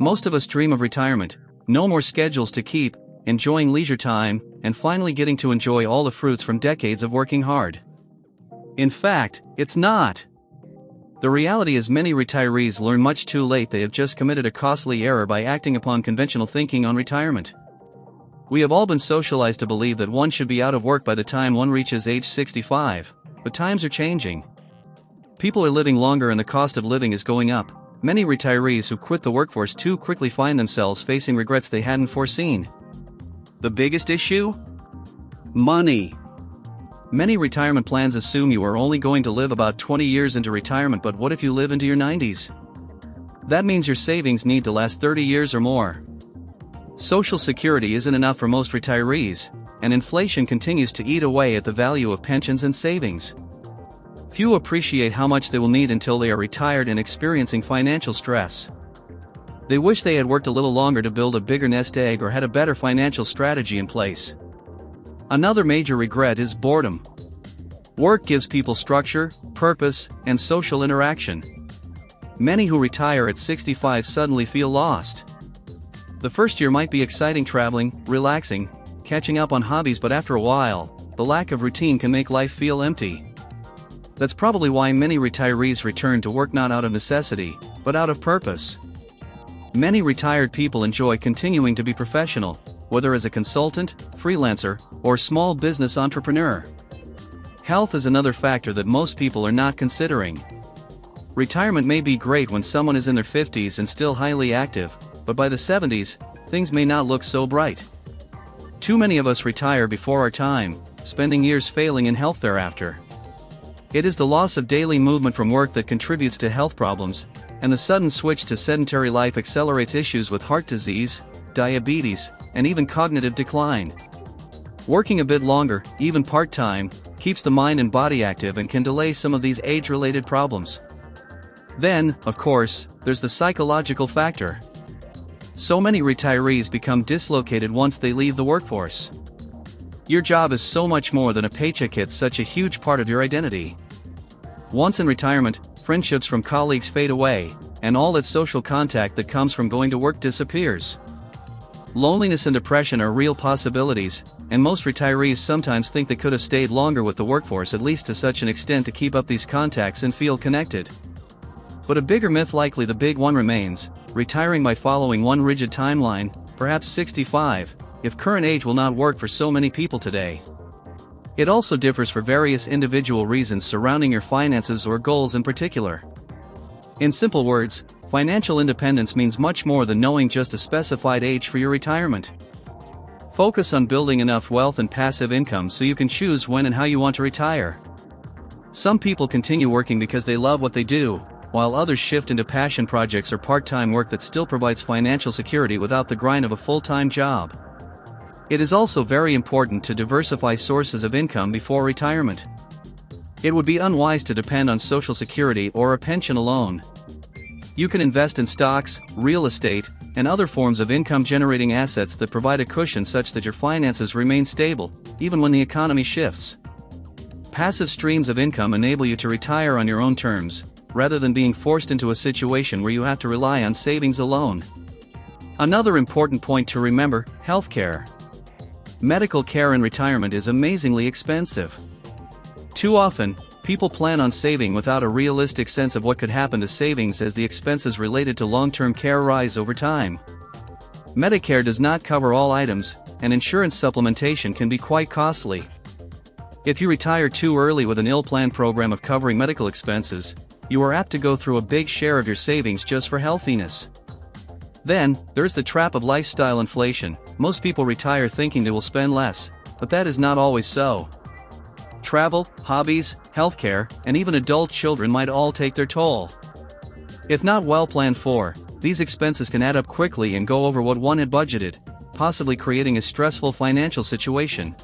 Most of us dream of retirement, no more schedules to keep, enjoying leisure time, and finally getting to enjoy all the fruits from decades of working hard. In fact, it's not. The reality is many retirees learn much too late they have just committed a costly error by acting upon conventional thinking on retirement. We have all been socialized to believe that one should be out of work by the time one reaches age 65, but times are changing. People are living longer and the cost of living is going up. Many retirees who quit the workforce too quickly find themselves facing regrets they hadn't foreseen. The biggest issue? Money. Many retirement plans assume you are only going to live about 20 years into retirement, but what if you live into your 90s? That means your savings need to last 30 years or more. Social Security isn't enough for most retirees, and inflation continues to eat away at the value of pensions and savings. Few appreciate how much they will need until they are retired and experiencing financial stress. They wish they had worked a little longer to build a bigger nest egg or had a better financial strategy in place. Another major regret is boredom. Work gives people structure, purpose, and social interaction. Many who retire at 65 suddenly feel lost. The first year might be exciting, traveling, relaxing, catching up on hobbies, but after a while, the lack of routine can make life feel empty. That's probably why many retirees return to work not out of necessity, but out of purpose. Many retired people enjoy continuing to be professional, whether as a consultant, freelancer, or small business entrepreneur. Health is another factor that most people are not considering. Retirement may be great when someone is in their 50s and still highly active, but by the 70s, things may not look so bright. Too many of us retire before our time, spending years failing in health thereafter. It is the loss of daily movement from work that contributes to health problems, and the sudden switch to sedentary life accelerates issues with heart disease, diabetes, and even cognitive decline. Working a bit longer, even part-time, keeps the mind and body active and can delay some of these age-related problems. Then, of course, there's the psychological factor. So many retirees become dislocated once they leave the workforce. Your job is so much more than a paycheck, it's such a huge part of your identity. Once in retirement, friendships from colleagues fade away, and all that social contact that comes from going to work disappears. Loneliness and depression are real possibilities, and most retirees sometimes think they could have stayed longer with the workforce, at least to such an extent, to keep up these contacts and feel connected. But a bigger myth, likely the big one, remains: retiring by following one rigid timeline, perhaps 65, if current age will not work for so many people today. It also differs for various individual reasons surrounding your finances or goals in particular. In simple words, financial independence means much more than knowing just a specified age for your retirement. Focus on building enough wealth and passive income so you can choose when and how you want to retire. Some people continue working because they love what they do, while others shift into passion projects or part-time work that still provides financial security without the grind of a full-time job. It is also very important to diversify sources of income before retirement. It would be unwise to depend on Social Security or a pension alone. You can invest in stocks, real estate, and other forms of income-generating assets that provide a cushion such that your finances remain stable, even when the economy shifts. Passive streams of income enable you to retire on your own terms, rather than being forced into a situation where you have to rely on savings alone. Another important point to remember: healthcare. Medical care in retirement is amazingly expensive. Too often, people plan on saving without a realistic sense of what could happen to savings as the expenses related to long-term care rise over time. Medicare does not cover all items, and insurance supplementation can be quite costly. If you retire too early with an ill-planned program of covering medical expenses, you are apt to go through a big share of your savings just for healthiness. Then, there's the trap of lifestyle inflation. Most people retire thinking they will spend less, but that is not always so. Travel, hobbies, healthcare, and even adult children might all take their toll. If not well planned for, these expenses can add up quickly and go over what one had budgeted, possibly creating a stressful financial situation.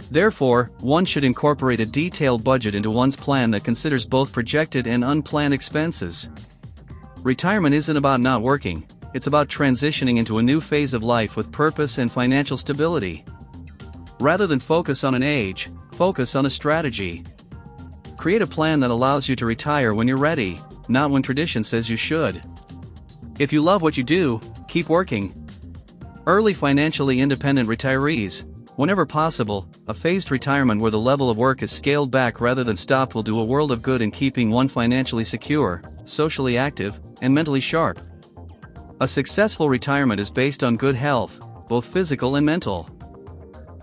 Therefore, one should incorporate a detailed budget into one's plan that considers both projected and unplanned expenses. Retirement isn't about not working, it's about transitioning into a new phase of life with purpose and financial stability. Rather than focus on an age, focus on a strategy. Create a plan that allows you to retire when you're ready, not when tradition says you should. If you love what you do, keep working. Early financially independent retirees, whenever possible, a phased retirement where the level of work is scaled back rather than stopped will do a world of good in keeping one financially secure, socially active, and mentally sharp. A successful retirement is based on good health, both physical and mental.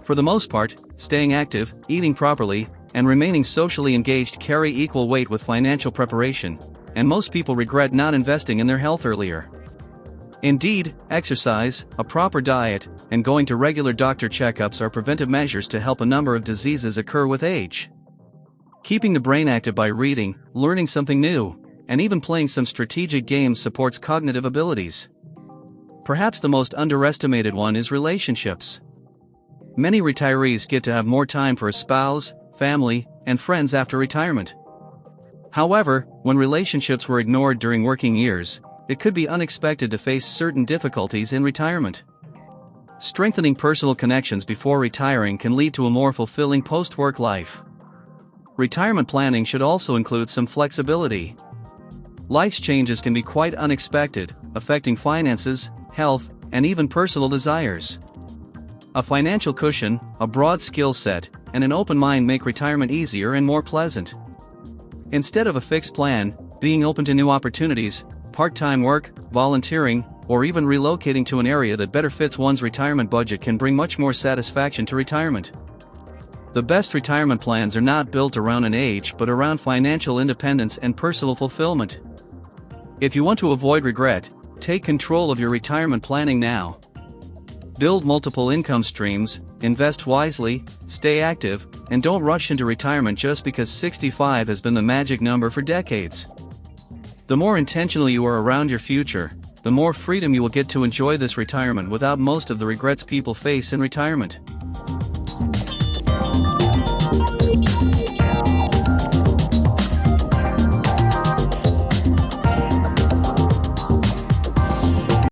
For the most part, staying active, eating properly, and remaining socially engaged carry equal weight with financial preparation, and most people regret not investing in their health earlier. Indeed, exercise, a proper diet, and going to regular doctor checkups are preventive measures to help a number of diseases occur with age. Keeping the brain active by reading, learning something new, and even playing some strategic games supports cognitive abilities. Perhaps the most underestimated one is relationships. Many retirees get to have more time for a spouse, family, and friends after retirement. However, when relationships were ignored during working years, it could be unexpected to face certain difficulties in retirement. Strengthening personal connections before retiring can lead to a more fulfilling post-work life. Retirement planning should also include some flexibility. Life's changes can be quite unexpected, affecting finances, health, and even personal desires. A financial cushion, a broad skill set, and an open mind make retirement easier and more pleasant. Instead of a fixed plan, being open to new opportunities, part-time work, volunteering, or even relocating to an area that better fits one's retirement budget can bring much more satisfaction to retirement. The best retirement plans are not built around an age but around financial independence and personal fulfillment. If you want to avoid regret, take control of your retirement planning now. Build multiple income streams, invest wisely, stay active, and don't rush into retirement just because 65 has been the magic number for decades. The more intentional you are around your future, the more freedom you will get to enjoy this retirement without most of the regrets people face in retirement.